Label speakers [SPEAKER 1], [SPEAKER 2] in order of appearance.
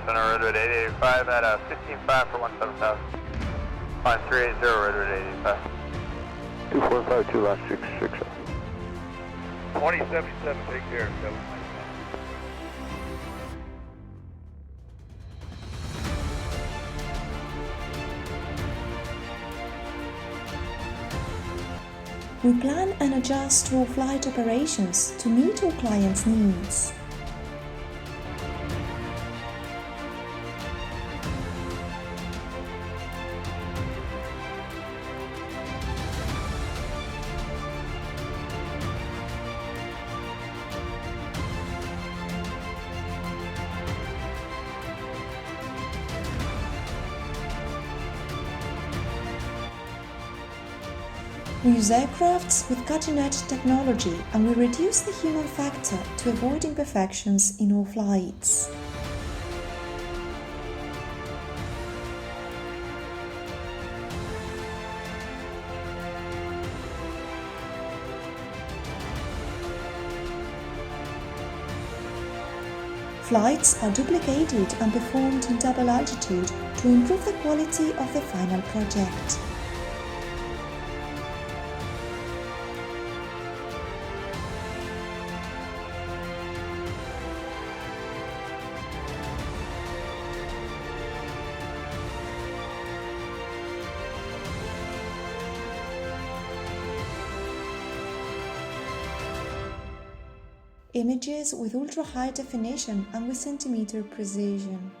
[SPEAKER 1] Center Redwood 885 at 15.5 for 17,000. Line 380 Redwood 885.
[SPEAKER 2] 2452 last 660.
[SPEAKER 3] 2077, take care, Kevin.
[SPEAKER 4] We plan and adjust our flight operations to meet our clients' needs. We use aircrafts with cutting-edge technology and we reduce the human factor to avoid imperfections in all flights. Flights are duplicated and performed in double altitude to improve the quality of the final project. Images with ultra-high definition and with centimeter precision.